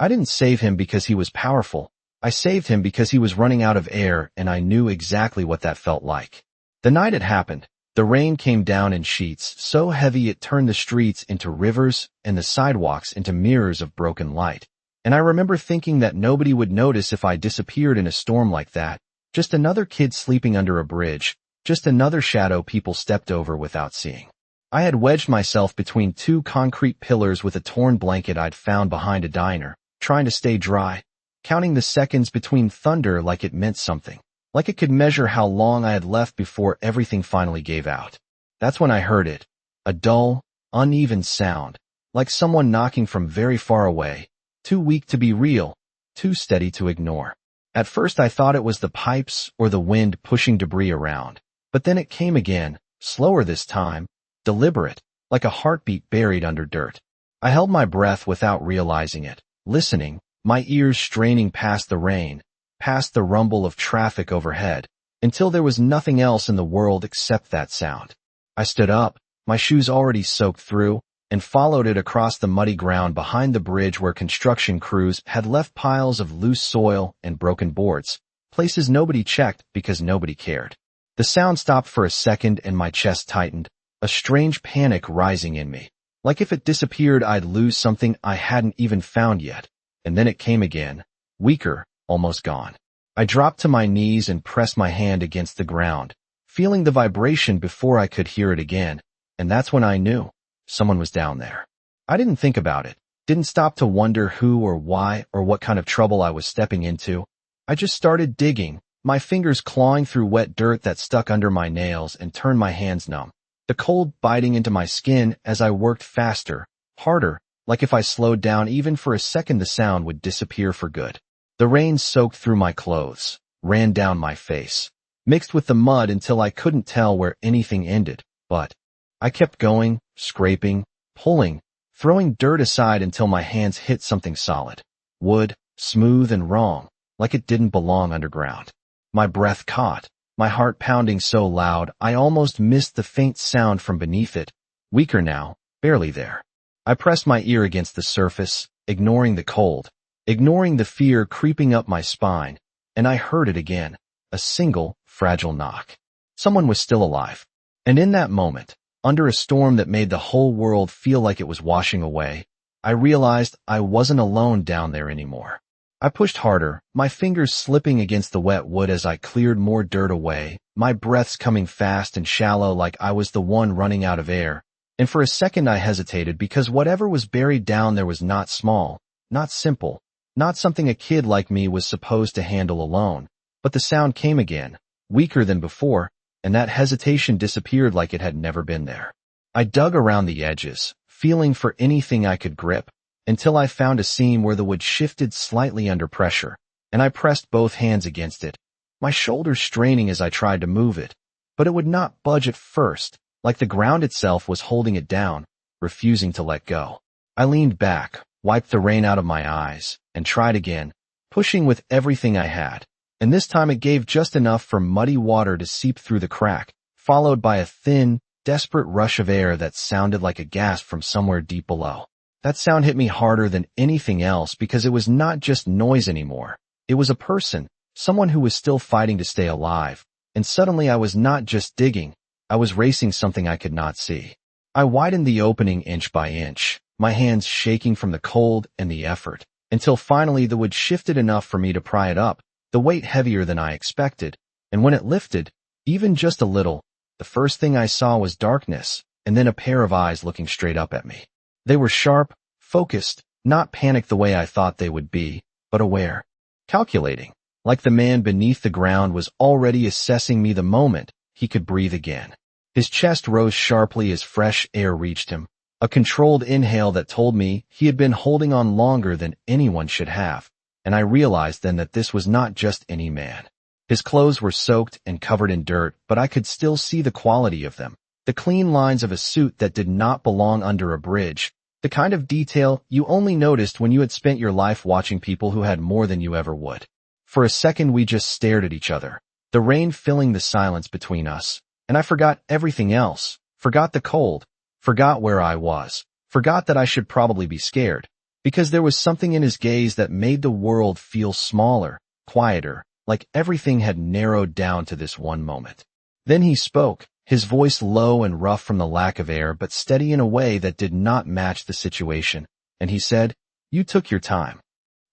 I didn't save him because he was powerful. I saved him because he was running out of air, and I knew exactly what that felt like. The night it happened, the rain came down in sheets, so heavy it turned the streets into rivers and the sidewalks into mirrors of broken light. And I remember thinking that nobody would notice if I disappeared in a storm like that. Just another kid sleeping under a bridge, just another shadow people stepped over without seeing. I had wedged myself between two concrete pillars with a torn blanket I'd found behind a diner, trying to stay dry, counting the seconds between thunder like it meant something, like it could measure how long I had left before everything finally gave out. That's when I heard it, a dull, uneven sound, like someone knocking from very far away, too weak to be real, too steady to ignore. At first I thought it was the pipes or the wind pushing debris around, but then it came again, slower this time, deliberate, like a heartbeat buried under dirt. I held my breath without realizing it, listening, my ears straining past the rain, past the rumble of traffic overhead, until there was nothing else in the world except that sound. I stood up, my shoes already soaked through, and followed it across the muddy ground behind the bridge where construction crews had left piles of loose soil and broken boards, places nobody checked because nobody cared. The sound stopped for a second and my chest tightened, a strange panic rising in me. Like if it disappeared I'd lose something I hadn't even found yet. And then it came again, weaker, almost gone. I dropped to my knees and pressed my hand against the ground, feeling the vibration before I could hear it again, and that's when I knew. Someone was down there. I didn't think about it, didn't stop to wonder who or why or what kind of trouble I was stepping into. I just started digging, my fingers clawing through wet dirt that stuck under my nails and turned my hands numb, the cold biting into my skin as I worked faster, harder, like if I slowed down even for a second the sound would disappear for good. The rain soaked through my clothes, ran down my face, mixed with the mud until I couldn't tell where anything ended, but I kept going, scraping, pulling, throwing dirt aside until my hands hit something solid. Wood, smooth and wrong, like it didn't belong underground. My breath caught, my heart pounding so loud I almost missed the faint sound from beneath it, weaker now, barely there. I pressed my ear against the surface, ignoring the cold, ignoring the fear creeping up my spine, and I heard it again, a single, fragile knock. Someone was still alive. And in that moment, under a storm that made the whole world feel like it was washing away, I realized I wasn't alone down there anymore. I pushed harder, my fingers slipping against the wet wood as I cleared more dirt away, my breaths coming fast and shallow like I was the one running out of air. And for a second I hesitated because whatever was buried down there was not small, not simple, not something a kid like me was supposed to handle alone. But the sound came again, weaker than before, and that hesitation disappeared like it had never been there. I dug around the edges, feeling for anything I could grip, until I found a seam where the wood shifted slightly under pressure, and I pressed both hands against it, my shoulders straining as I tried to move it, but it would not budge at first, like the ground itself was holding it down, refusing to let go. I leaned back, wiped the rain out of my eyes, and tried again, pushing with everything I had. And this time it gave just enough for muddy water to seep through the crack, followed by a thin, desperate rush of air that sounded like a gasp from somewhere deep below. That sound hit me harder than anything else because it was not just noise anymore. It was a person, someone who was still fighting to stay alive. And suddenly I was not just digging, I was racing something I could not see. I widened the opening inch by inch, my hands shaking from the cold and the effort, until finally the wood shifted enough for me to pry it up, the weight heavier than I expected, and when it lifted, even just a little, the first thing I saw was darkness, and then a pair of eyes looking straight up at me. They were sharp, focused, not panicked the way I thought they would be, but aware, calculating, like the man beneath the ground was already assessing me the moment he could breathe again. His chest rose sharply as fresh air reached him, a controlled inhale that told me he had been holding on longer than anyone should have. And I realized then that this was not just any man. His clothes were soaked and covered in dirt, but I could still see the quality of them, the clean lines of a suit that did not belong under a bridge, the kind of detail you only noticed when you had spent your life watching people who had more than you ever would. For a second we just stared at each other, the rain filling the silence between us, and I forgot everything else, forgot the cold, forgot where I was, forgot that I should probably be scared, because there was something in his gaze that made the world feel smaller, quieter, like everything had narrowed down to this one moment. Then he spoke, his voice low and rough from the lack of air but steady in a way that did not match the situation, and he said, "You took your time."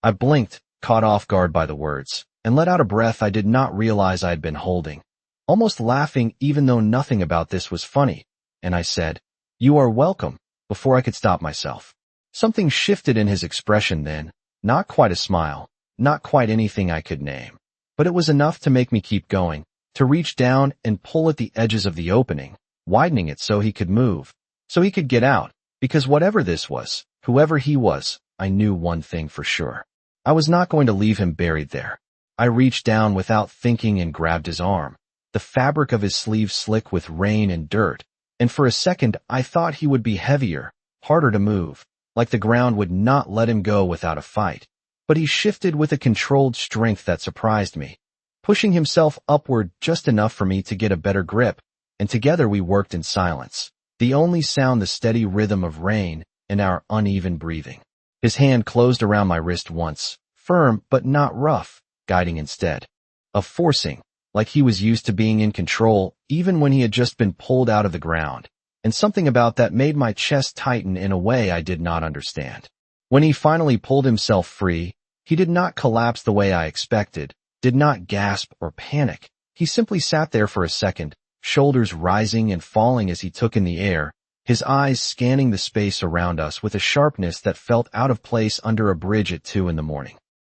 I blinked, caught off guard by the words, and let out a breath I did not realize I had been holding, almost laughing even though nothing about this was funny, and I said, "You are welcome," before I could stop myself. Something shifted in his expression then, not quite a smile, not quite anything I could name, but it was enough to make me keep going, to reach down and pull at the edges of the opening, widening it so he could move, so he could get out, because whatever this was, whoever he was, I knew one thing for sure. I was not going to leave him buried there. I reached down without thinking and grabbed his arm, the fabric of his sleeve slick with rain and dirt, and for a second I thought he would be heavier, harder to move, like the ground would not let him go without a fight. But he shifted with a controlled strength that surprised me, pushing himself upward just enough for me to get a better grip, and together we worked in silence, the only sound the steady rhythm of rain and our uneven breathing. His hand closed around my wrist once, firm but not rough, guiding instead of forcing, like he was used to being in control even when he had just been pulled out of the ground, and something about that made my chest tighten in a way I did not understand. When he finally pulled himself free, he did not collapse the way I expected, did not gasp or panic. He simply sat there for a second, shoulders rising and falling as he took in the air, his eyes scanning the space around us with a sharpness that felt out of place under a bridge at 2 a.m.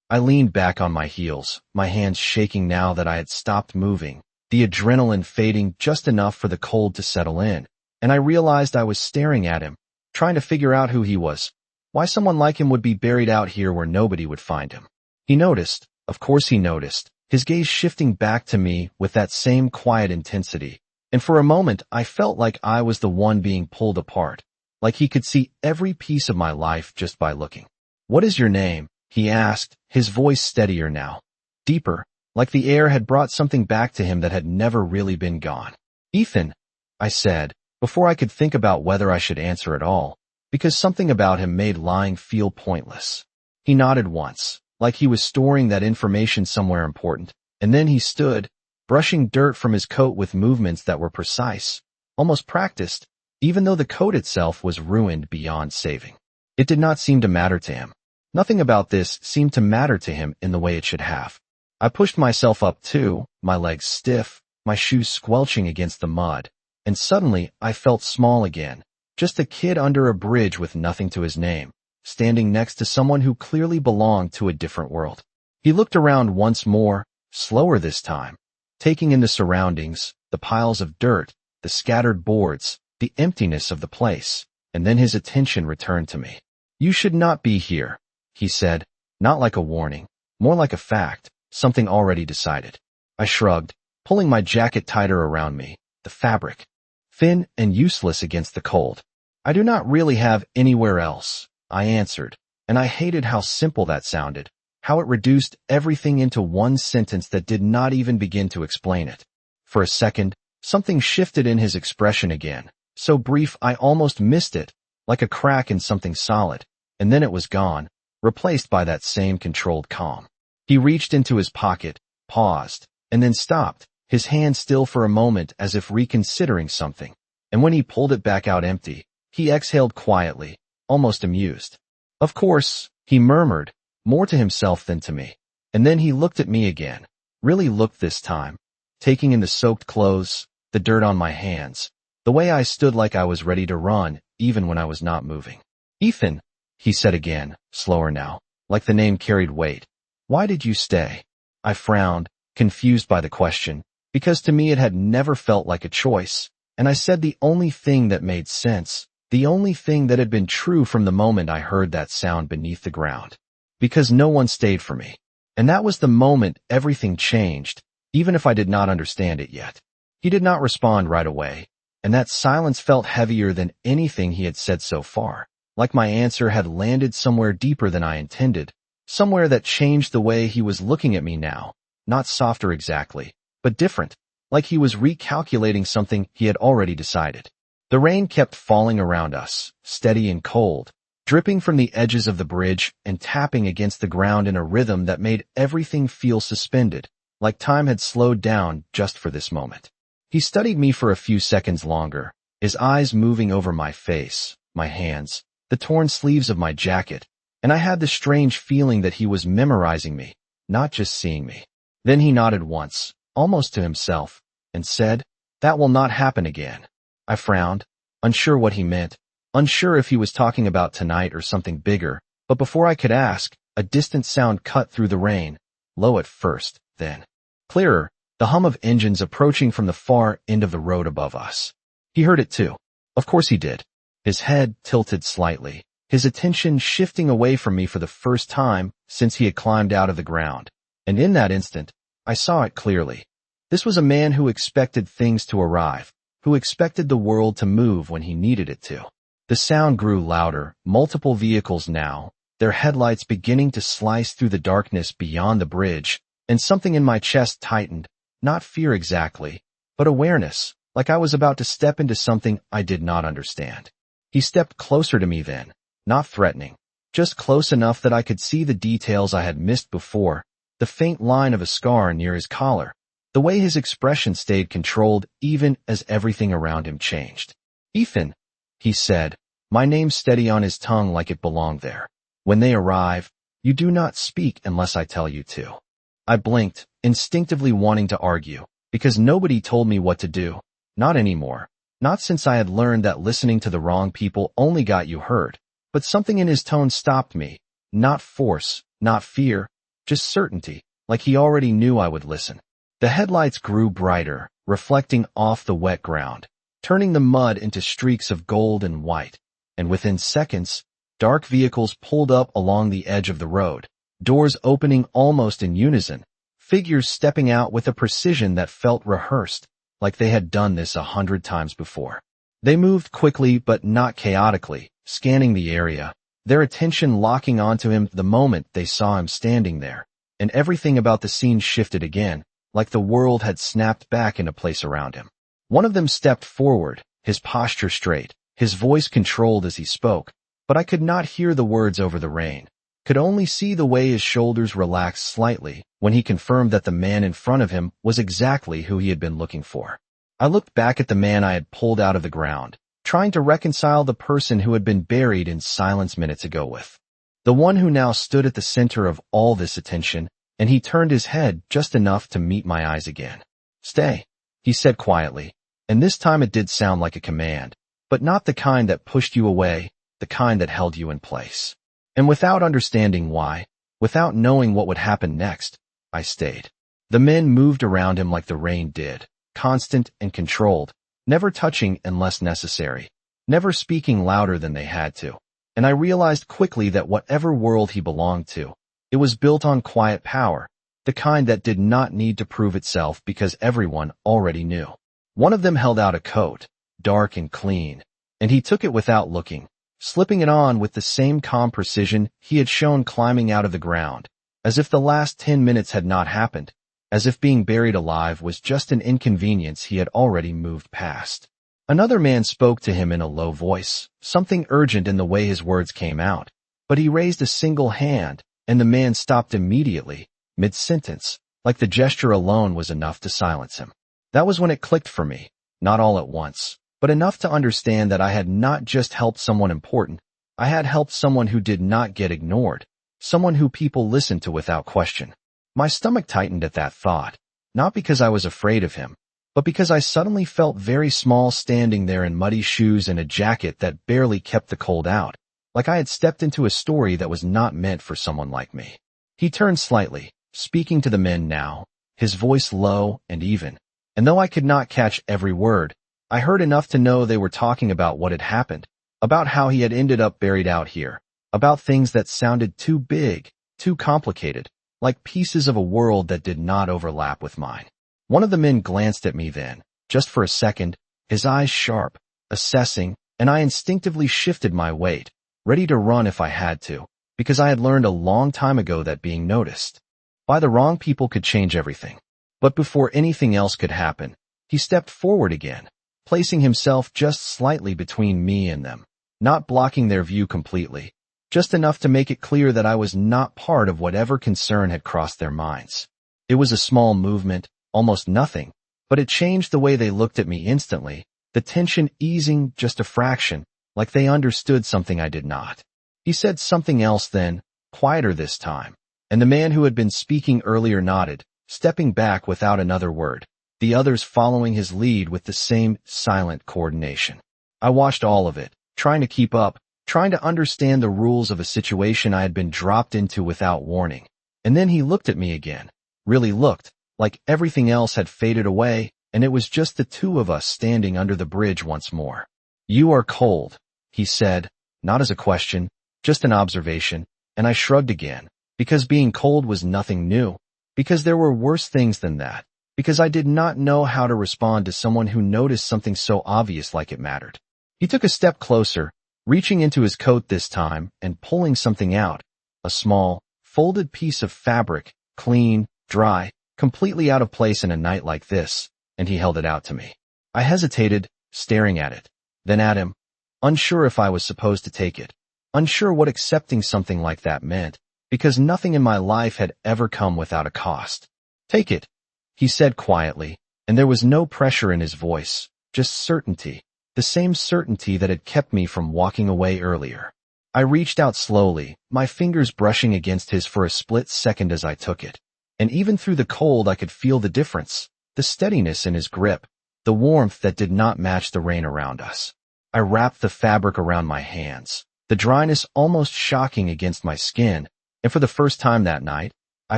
I leaned back on my heels, my hands shaking now that I had stopped moving, the adrenaline fading just enough for the cold to settle in, and I realized I was staring at him, trying to figure out who he was, why someone like him would be buried out here where nobody would find him. He noticed, of course he noticed, his gaze shifting back to me with that same quiet intensity, and for a moment I felt like I was the one being pulled apart, like he could see every piece of my life just by looking. "What is your name?" he asked, his voice steadier now, deeper, like the air had brought something back to him that had never really been gone. "Ethan," I said, before I could think about whether I should answer at all, because something about him made lying feel pointless. He nodded once, like he was storing that information somewhere important, and then he stood, brushing dirt from his coat with movements that were precise, almost practiced, even though the coat itself was ruined beyond saving. It did not seem to matter to him. Nothing about this seemed to matter to him in the way it should have. I pushed myself up too, my legs stiff, my shoes squelching against the mud, and suddenly I felt small again, just a kid under a bridge with nothing to his name, standing next to someone who clearly belonged to a different world. He looked around once more, slower this time, taking in the surroundings, the piles of dirt, the scattered boards, the emptiness of the place, and then his attention returned to me. "You should not be here," he said, not like a warning, more like a fact, something already decided. I shrugged, pulling my jacket tighter around me, the fabric, thin and useless against the cold. "I do not really have anywhere else," I answered, and I hated how simple that sounded, how it reduced everything into one sentence that did not even begin to explain it. For a second, something shifted in his expression again, so brief I almost missed it, like a crack in something solid, and then it was gone, replaced by that same controlled calm. He reached into his pocket, paused, and then stopped, his hand still for a moment as if reconsidering something, and when he pulled it back out empty, he exhaled quietly, almost amused. "Of course," he murmured, more to himself than to me, and then he looked at me again, really looked this time, taking in the soaked clothes, the dirt on my hands, the way I stood like I was ready to run, even when I was not moving. "Ethan," he said again, slower now, like the name carried weight. "Why did you stay?" I frowned, confused by the question, because to me it had never felt like a choice, and I said the only thing that made sense, the only thing that had been true from the moment I heard that sound beneath the ground. Because no one stayed for me. And that was the moment everything changed, even if I did not understand it yet. He did not respond right away, and that silence felt heavier than anything he had said so far, like my answer had landed somewhere deeper than I intended, somewhere that changed the way he was looking at me now, not softer exactly, but different, like he was recalculating something he had already decided. The rain kept falling around us, steady and cold, dripping from the edges of the bridge and tapping against the ground in a rhythm that made everything feel suspended, like time had slowed down just for this moment. He studied me for a few seconds longer, his eyes moving over my face, my hands, the torn sleeves of my jacket, and I had the strange feeling that he was memorizing me, not just seeing me. Then he nodded once, almost to himself, and said, "That will not happen again." I frowned, unsure what he meant, unsure if he was talking about tonight or something bigger, but before I could ask, a distant sound cut through the rain, low at first, then clearer, the hum of engines approaching from the far end of the road above us. He heard it too. Of course he did. His head tilted slightly, his attention shifting away from me for the first time since he had climbed out of the ground. And in that instant, I saw it clearly. This was a man who expected things to arrive, who expected the world to move when he needed it to. The sound grew louder, multiple vehicles now, their headlights beginning to slice through the darkness beyond the bridge, and something in my chest tightened, not fear exactly, but awareness, like I was about to step into something I did not understand. He stepped closer to me then, not threatening, just close enough that I could see the details I had missed before, the faint line of a scar near his collar, the way his expression stayed controlled even as everything around him changed. "Ethan," he said, my name steady on his tongue like it belonged there. "When they arrive, you do not speak unless I tell you to." I blinked, instinctively wanting to argue, because nobody told me what to do, not anymore, not since I had learned that listening to the wrong people only got you hurt, but something in his tone stopped me, not force, not fear, just certainty, like he already knew I would listen. The headlights grew brighter, reflecting off the wet ground, turning the mud into streaks of gold and white, and within seconds, dark vehicles pulled up along the edge of the road, doors opening almost in unison, figures stepping out with a precision that felt rehearsed, like they had done this 100 times before. They moved quickly but not chaotically, scanning the area, their attention locking onto him the moment they saw him standing there, and everything about the scene shifted again, like the world had snapped back into place around him. One of them stepped forward, his posture straight, his voice controlled as he spoke, but I could not hear the words over the rain, could only see the way his shoulders relaxed slightly when he confirmed that the man in front of him was exactly who he had been looking for. I looked back at the man I had pulled out of the ground, trying to reconcile the person who had been buried in silence minutes ago with the one who now stood at the center of all this attention, and he turned his head just enough to meet my eyes again. "Stay," he said quietly, and this time it did sound like a command, but not the kind that pushed you away, the kind that held you in place. And without understanding why, without knowing what would happen next, I stayed. The men moved around him like the rain did, constant and controlled, never touching unless necessary, never speaking louder than they had to. And I realized quickly that whatever world he belonged to, it was built on quiet power, the kind that did not need to prove itself because everyone already knew. One of them held out a coat, dark and clean, and he took it without looking, slipping it on with the same calm precision he had shown climbing out of the ground, as if the last 10 minutes had not happened, as if being buried alive was just an inconvenience he had already moved past. Another man spoke to him in a low voice, something urgent in the way his words came out, but he raised a single hand, and the man stopped immediately, mid-sentence, like the gesture alone was enough to silence him. That was when it clicked for me, not all at once, but enough to understand that I had not just helped someone important, I had helped someone who did not get ignored, someone who people listened to without question. My stomach tightened at that thought, not because I was afraid of him, but because I suddenly felt very small standing there in muddy shoes and a jacket that barely kept the cold out, like I had stepped into a story that was not meant for someone like me. He turned slightly, speaking to the men now, his voice low and even, and though I could not catch every word, I heard enough to know they were talking about what had happened, about how he had ended up buried out here, about things that sounded too big, too complicated, like pieces of a world that did not overlap with mine. One of the men glanced at me then, just for a second, his eyes sharp, assessing, and I instinctively shifted my weight, ready to run if I had to, because I had learned a long time ago that being noticed by the wrong people could change everything. But before anything else could happen, he stepped forward again, placing himself just slightly between me and them, not blocking their view completely, just enough to make it clear that I was not part of whatever concern had crossed their minds. It was a small movement, almost nothing, but it changed the way they looked at me instantly, the tension easing just a fraction, like they understood something I did not. He said something else then, quieter this time, and the man who had been speaking earlier nodded, stepping back without another word, the others following his lead with the same silent coordination. I watched all of it, trying to keep up, trying to understand the rules of a situation I had been dropped into without warning. And then he looked at me again, really looked, like everything else had faded away, and it was just the two of us standing under the bridge once more. "You are cold," he said, not as a question, just an observation, and I shrugged again, because being cold was nothing new, because there were worse things than that, because I did not know how to respond to someone who noticed something so obvious like it mattered. He took a step closer, reaching into his coat this time and pulling something out, a small, folded piece of fabric, clean, dry, completely out of place in a night like this, and he held it out to me. I hesitated, staring at it, then at him, unsure if I was supposed to take it, unsure what accepting something like that meant, because nothing in my life had ever come without a cost. "Take it," he said quietly, and there was no pressure in his voice, just certainty, the same certainty that had kept me from walking away earlier. I reached out slowly, my fingers brushing against his for a split second as I took it, and even through the cold I could feel the difference, the steadiness in his grip, the warmth that did not match the rain around us. I wrapped the fabric around my hands, the dryness almost shocking against my skin, and for the first time that night, I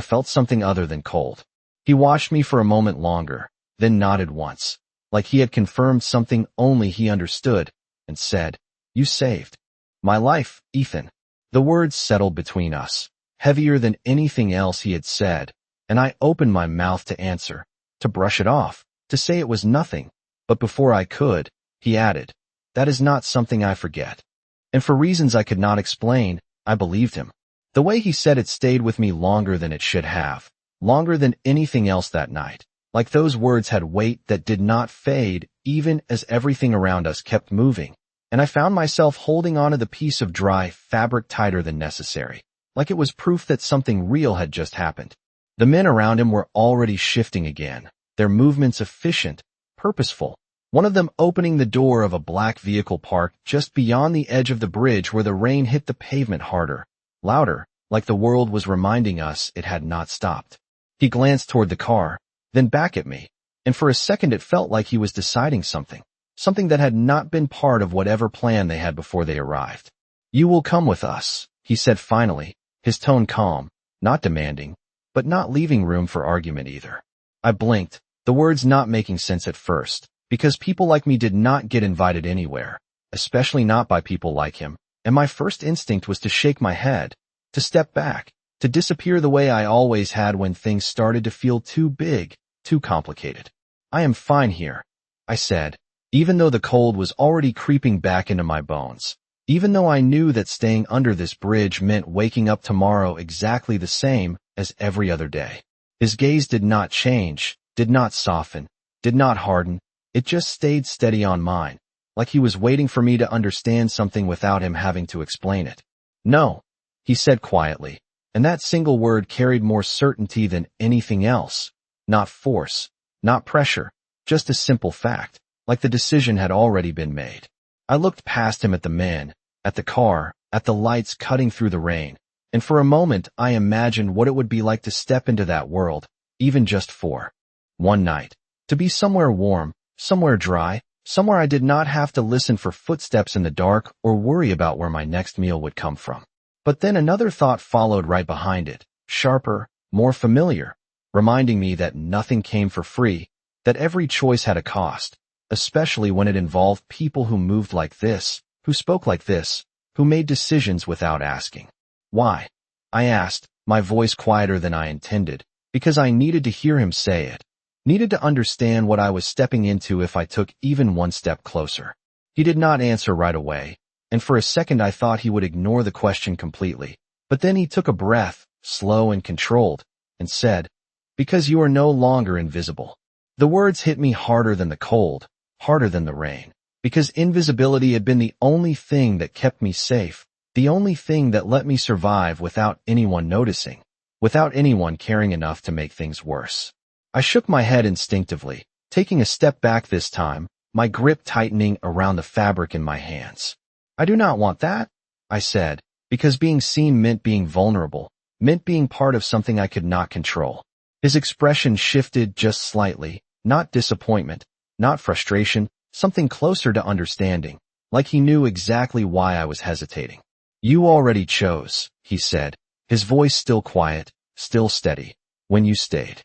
felt something other than cold. He watched me for a moment longer, then nodded once, like he had confirmed something only he understood, and said, "You saved my life, Ethan." The words settled between us, heavier than anything else he had said, and I opened my mouth to answer, to brush it off, to say it was nothing, but before I could, he added, "That is not something I forget." And for reasons I could not explain, I believed him. The way he said it stayed with me longer than it should have, longer than anything else that night, like those words had weight that did not fade even as everything around us kept moving, and I found myself holding onto the piece of dry fabric tighter than necessary, like it was proof that something real had just happened. The men around him were already shifting again, their movements efficient, purposeful, one of them opening the door of a black vehicle parked just beyond the edge of the bridge where the rain hit the pavement harder, louder, like the world was reminding us it had not stopped. He glanced toward the car, then back at me, and for a second it felt like he was deciding something that had not been part of whatever plan they had before they arrived. "You will come with us," he said finally, his tone calm, not demanding, but not leaving room for argument either. I blinked, the words not making sense at first, because people like me did not get invited anywhere, especially not by people like him, and my first instinct was to shake my head, to step back, to disappear the way I always had when things started to feel too big, too complicated. "I am fine here," I said, even though the cold was already creeping back into my bones, even though I knew that staying under this bridge meant waking up tomorrow exactly the same as every other day. His gaze did not change, did not soften, did not harden, it just stayed steady on mine, like he was waiting for me to understand something without him having to explain it. "No," he said quietly, and that single word carried more certainty than anything else. Not force, not pressure, just a simple fact, like the decision had already been made. I looked past him at the men, at the car, at the lights cutting through the rain, and for a moment I imagined what it would be like to step into that world, even just for one night, to be somewhere warm, somewhere dry, somewhere I did not have to listen for footsteps in the dark or worry about where my next meal would come from. But then another thought followed right behind it, sharper, more familiar, reminding me that nothing came for free, that every choice had a cost, especially when it involved people who moved like this, who spoke like this, who made decisions without asking. "Why?" I asked, my voice quieter than I intended, because I needed to hear him say it, needed to understand what I was stepping into if I took even one step closer. He did not answer right away, and for a second I thought he would ignore the question completely, but then he took a breath, slow and controlled, and said, "Because you are no longer invisible." The words hit me harder than the cold, harder than the rain, because invisibility had been the only thing that kept me safe, The only thing that let me survive without anyone noticing, without anyone caring enough to make things worse. I shook my head instinctively, taking a step back this time, my grip tightening around the fabric in my hands. I do not want that, I said, because being seen meant being vulnerable, meant being part of something I could not control. His expression shifted just slightly, not disappointment, not frustration, something closer to understanding, like he knew exactly why I was hesitating. You already chose, he said, his voice still quiet, still steady, when you stayed.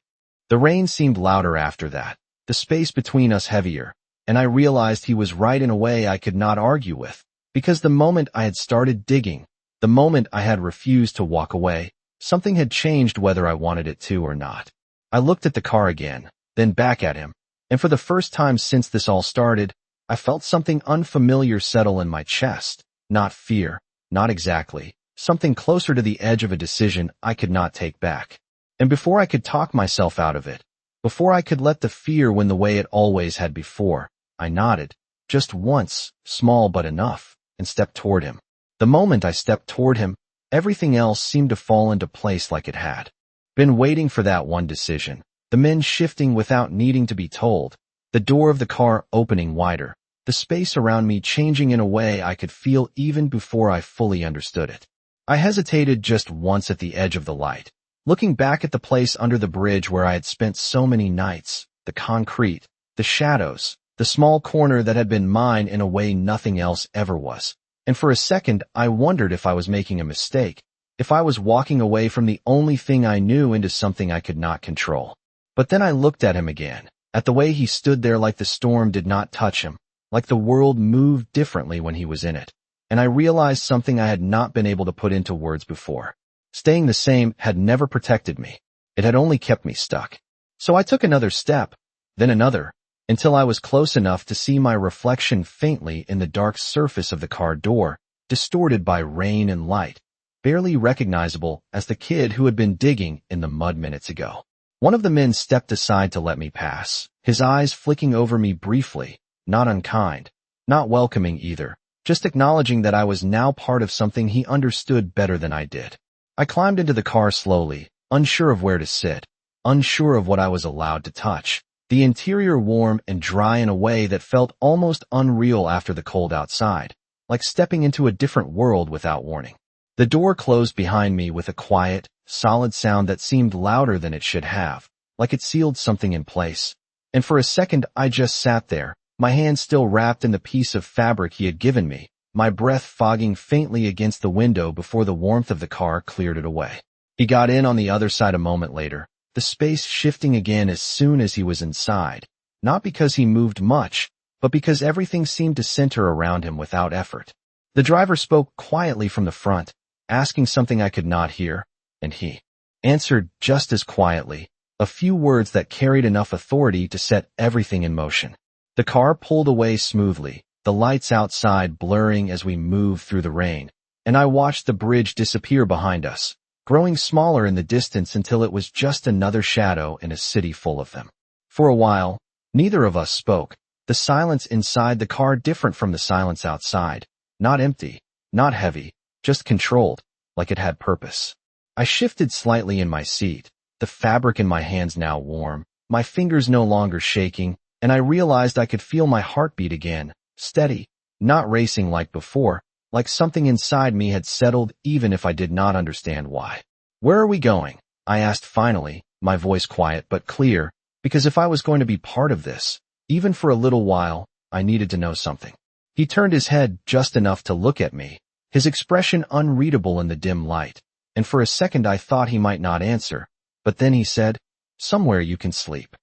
The rain seemed louder after that, the space between us heavier, and I realized he was right in a way I could not argue with, because the moment I had started digging, the moment I had refused to walk away, something had changed whether I wanted it to or not. I looked at the car again, then back at him, and for the first time since this all started, I felt something unfamiliar settle in my chest, not fear, not exactly, something closer to the edge of a decision I could not take back. And before I could talk myself out of it, before I could let the fear win the way it always had before, I nodded, just once, small but enough, and stepped toward him. The moment I stepped toward him, everything else seemed to fall into place like it had. Been waiting for that one decision, the men shifting without needing to be told, the door of the car opening wider, the space around me changing in a way I could feel even before I fully understood it. I hesitated just once at the edge of the light, looking back at the place under the bridge where I had spent so many nights, the concrete, the shadows, the small corner that had been mine in a way nothing else ever was. And for a second, I wondered if I was making a mistake, if I was walking away from the only thing I knew into something I could not control. But then I looked at him again, at the way he stood there like the storm did not touch him, like the world moved differently when he was in it. And I realized something I had not been able to put into words before. Staying the same had never protected me. It had only kept me stuck. So I took another step, then another, until I was close enough to see my reflection faintly in the dark surface of the car door, distorted by rain and light, barely recognizable as the kid who had been digging in the mud minutes ago. One of the men stepped aside to let me pass, his eyes flicking over me briefly, not unkind, not welcoming either, just acknowledging that I was now part of something he understood better than I did. I climbed into the car slowly, unsure of where to sit, unsure of what I was allowed to touch, the interior warm and dry in a way that felt almost unreal after the cold outside, like stepping into a different world without warning. The door closed behind me with a quiet, solid sound that seemed louder than it should have, like it sealed something in place. And for a second I just sat there, my hand still wrapped in the piece of fabric he had given me, my breath fogging faintly against the window before the warmth of the car cleared it away. He got in on the other side a moment later, the space shifting again as soon as he was inside, not because he moved much, but because everything seemed to center around him without effort. The driver spoke quietly from the front, asking something I could not hear, and he answered just as quietly, a few words that carried enough authority to set everything in motion. The car pulled away smoothly, the lights outside blurring as we moved through the rain, and I watched the bridge disappear behind us, growing smaller in the distance until it was just another shadow in a city full of them. For a while, neither of us spoke, the silence inside the car different from the silence outside, not empty, not heavy, just controlled, like it had purpose. I shifted slightly in my seat, the fabric in my hands now warm, my fingers no longer shaking, and I realized I could feel my heartbeat again, steady, not racing like before, like something inside me had settled even if I did not understand why. "Where are we going?" I asked finally, my voice quiet but clear, because if I was going to be part of this, even for a little while, I needed to know something. He turned his head just enough to look at me, his expression unreadable in the dim light, and for a second I thought he might not answer, but then he said, "Somewhere you can sleep."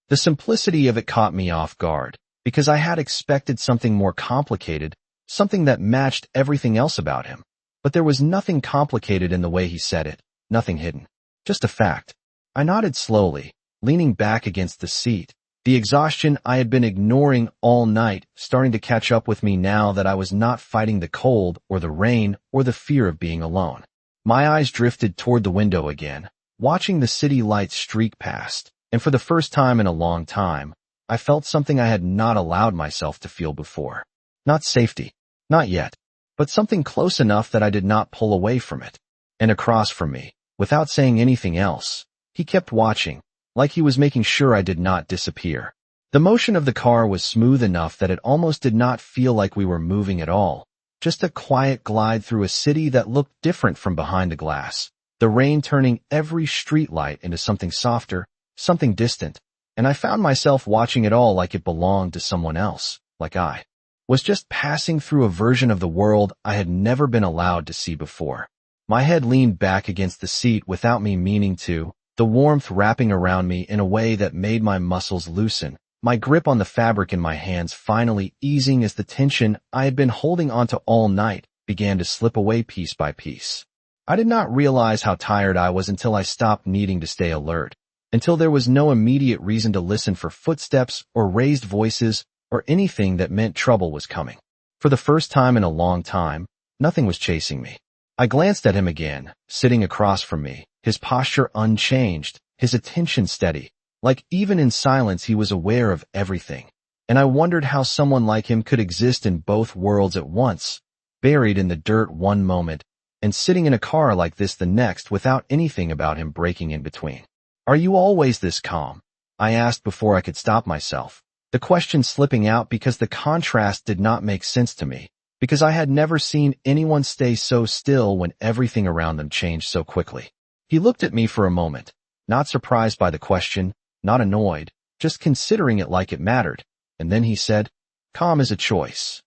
The simplicity of it caught me off guard, because I had expected something more complicated, something that matched everything else about him. But there was nothing complicated in the way he said it, nothing hidden, just a fact. I nodded slowly, leaning back against the seat, the exhaustion I had been ignoring all night starting to catch up with me now that I was not fighting the cold or the rain or the fear of being alone. My eyes drifted toward the window again, watching the city lights streak past, and for the first time in a long time, I felt something I had not allowed myself to feel before. Not safety. Not yet. but something close enough that I did not pull away from it. And across from me, without saying anything else, he kept watching, like he was making sure I did not disappear. The motion of the car was smooth enough that it almost did not feel like we were moving at all. Just a quiet glide through a city that looked different from behind the glass. The rain turning every streetlight into something softer, something distant, and I found myself watching it all like it belonged to someone else, like I was just passing through a version of the world I had never been allowed to see before. My head leaned back against the seat without me meaning to, the warmth wrapping around me in a way that made my muscles loosen, my grip on the fabric in my hands finally easing as the tension I had been holding onto all night began to slip away piece by piece. I did not realize how tired I was until I stopped needing to stay alert, until there was no immediate reason to listen for footsteps or raised voices or anything that meant trouble was coming. For the first time in a long time, nothing was chasing me. I glanced at him again, sitting across from me, his posture unchanged, his attention steady, like even in silence he was aware of everything. And I wondered how someone like him could exist in both worlds at once, buried in the dirt one moment, and sitting in a car like this the next without anything about him breaking in between. "Are you always this calm?" I asked before I could stop myself, the question slipping out because the contrast did not make sense to me, because I had never seen anyone stay so still when everything around them changed so quickly. He looked at me for a moment, not surprised by the question, not annoyed, just considering it like it mattered, and then he said, "Calm is a choice."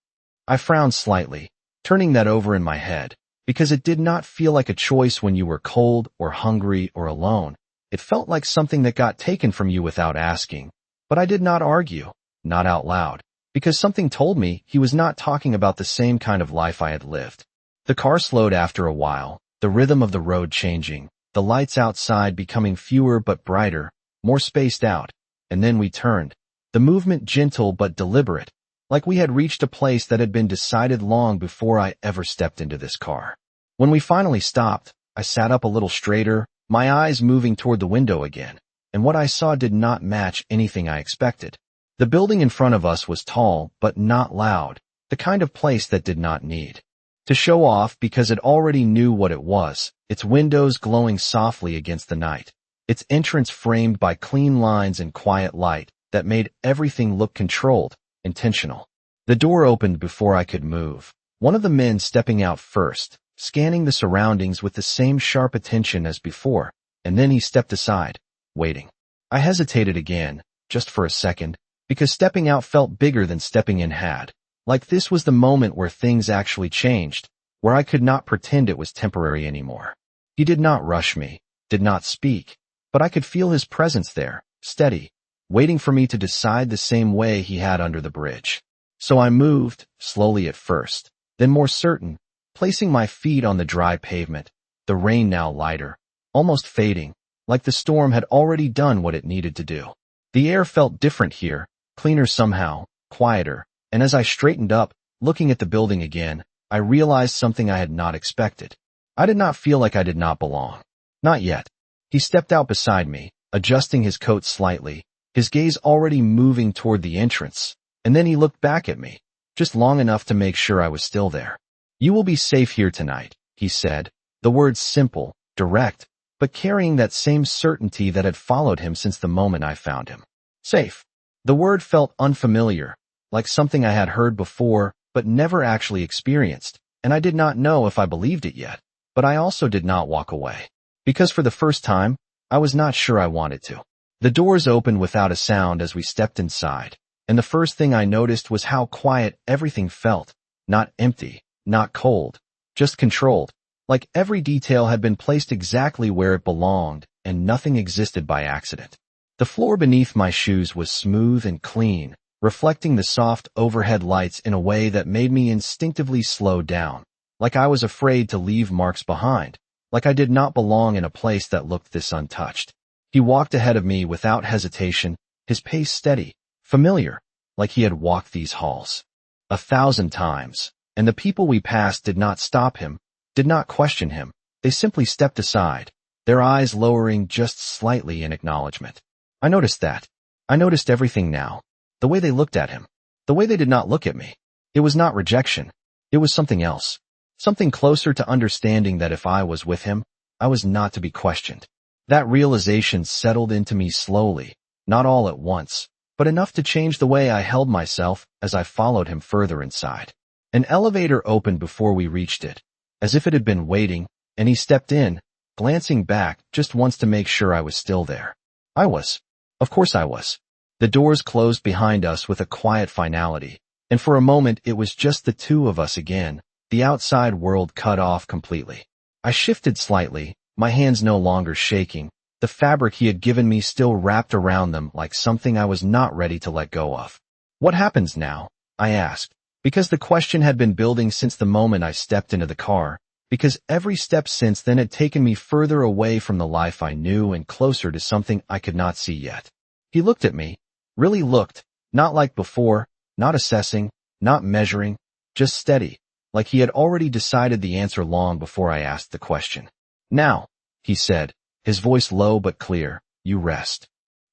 I frowned slightly, turning that over in my head, because it did not feel like a choice when you were cold or hungry or alone. It felt like something that got taken from you without asking. But I did not argue, not out loud, because something told me he was not talking about the same kind of life I had lived. The car slowed after a while, the rhythm of the road changing, the lights outside becoming fewer but brighter, more spaced out, and then we turned, the movement gentle but deliberate, like we had reached a place that had been decided long before I ever stepped into this car. When we finally stopped, I sat up a little straighter, my eyes moving toward the window again, and what I saw did not match anything I expected. The building in front of us was tall, but not loud, the kind of place that did not need to show off because it already knew what it was, its windows glowing softly against the night, its entrance framed by clean lines and quiet light that made everything look controlled, intentional. The door opened before I could move, one of the men stepping out first, scanning the surroundings with the same sharp attention as before, and then he stepped aside, waiting. I hesitated again, just for a second, because stepping out felt bigger than stepping in had. Like this was the moment where things actually changed, where I could not pretend it was temporary anymore. He did not rush me, did not speak, but I could feel his presence there, steady, waiting for me to decide the same way he had under the bridge. So I moved, slowly at first, then more certain, placing my feet on the dry pavement, the rain now lighter, almost fading, like the storm had already done what it needed to do. The air felt different here, cleaner somehow, quieter, and as I straightened up, looking at the building again, I realized something I had not expected. I did not feel like I did not belong. Not yet. He stepped out beside me, adjusting his coat slightly, his gaze already moving toward the entrance, and then he looked back at me, just long enough to make sure I was still there. "You will be safe here tonight," he said, the words simple, direct, but carrying that same certainty that had followed him since the moment I found him. Safe. The word felt unfamiliar, like something I had heard before but never actually experienced, and I did not know if I believed it yet, but I also did not walk away. Because for the first time, I was not sure I wanted to. The doors opened without a sound as we stepped inside, and the first thing I noticed was how quiet everything felt, not empty, not cold, just controlled, like every detail had been placed exactly where it belonged, and nothing existed by accident. The floor beneath my shoes was smooth and clean, reflecting the soft overhead lights in a way that made me instinctively slow down, like I was afraid to leave marks behind, like I did not belong in a place that looked this untouched. He walked ahead of me without hesitation, his pace steady, familiar, like he had walked these halls 1,000 times, and the people we passed did not stop him, did not question him, they simply stepped aside, their eyes lowering just slightly in acknowledgement. I noticed that. I noticed everything now. The way they looked at him. The way they did not look at me. It was not rejection. It was something else. Something closer to understanding that if I was with him, I was not to be questioned. That realization settled into me slowly, not all at once, but enough to change the way I held myself as I followed him further inside. An elevator opened before we reached it, as if it had been waiting, and he stepped in, glancing back just once to make sure I was still there. I was. Of course I was. The doors closed behind us with a quiet finality, and for a moment it was just the two of us again, the outside world cut off completely. I shifted slightly, my hands no longer shaking, the fabric he had given me still wrapped around them like something I was not ready to let go of. What happens now? I asked, because the question had been building since the moment I stepped into the car, because every step since then had taken me further away from the life I knew and closer to something I could not see yet. He looked at me, really looked, not like before, not assessing, not measuring, just steady, like he had already decided the answer long before I asked the question. Now, he said, his voice low but clear, you rest.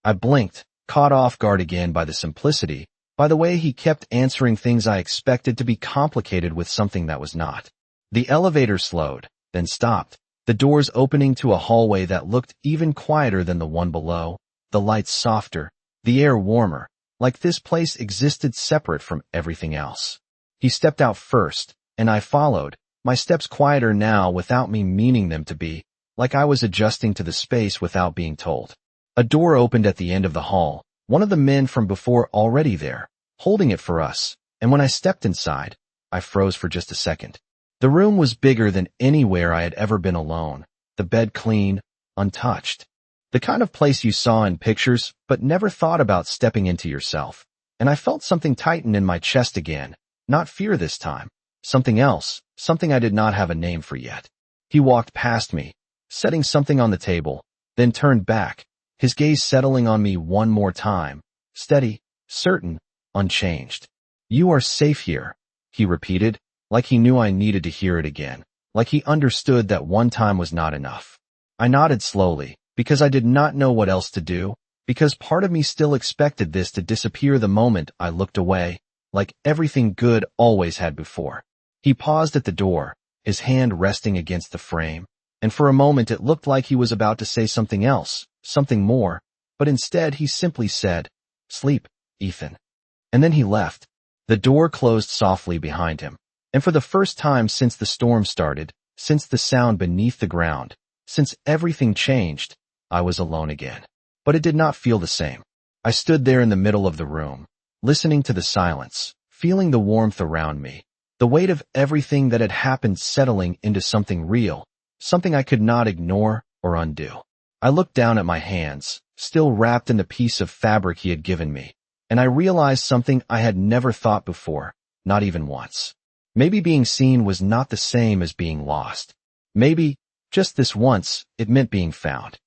I blinked, caught off guard again by the simplicity, by the way he kept answering things I expected to be complicated with something that was not. The elevator slowed, then stopped, the doors opening to a hallway that looked even quieter than the one below, the lights softer, the air warmer, like this place existed separate from everything else. He stepped out first, and I followed, my steps quieter now without me meaning them to be, like I was adjusting to the space without being told. A door opened at the end of the hall, one of the men from before already there, holding it for us, and when I stepped inside, I froze for just a second. The room was bigger than anywhere I had ever been alone, the bed clean, untouched. The kind of place you saw in pictures but never thought about stepping into yourself. And I felt something tighten in my chest again, not fear this time, something else, something I did not have a name for yet. He walked past me, setting something on the table, then turned back, his gaze settling on me one more time, steady, certain, unchanged. You are safe here, he repeated, like he knew I needed to hear it again, like he understood that one time was not enough. I nodded slowly, because I did not know what else to do, because part of me still expected this to disappear the moment I looked away, like everything good always had before. He paused at the door, his hand resting against the frame, and for a moment it looked like he was about to say something else, something more, but instead he simply said, "Sleep, Ethan." And then he left. The door closed softly behind him, and for the first time since the storm started, since the sound beneath the ground, since everything changed, I was alone again. But it did not feel the same. I stood there in the middle of the room, listening to the silence, feeling the warmth around me, the weight of everything that had happened settling into something real, something I could not ignore or undo. I looked down at my hands, still wrapped in the piece of fabric he had given me, and I realized something I had never thought before, not even once. Maybe being seen was not the same as being lost. Maybe, just this once, it meant being found.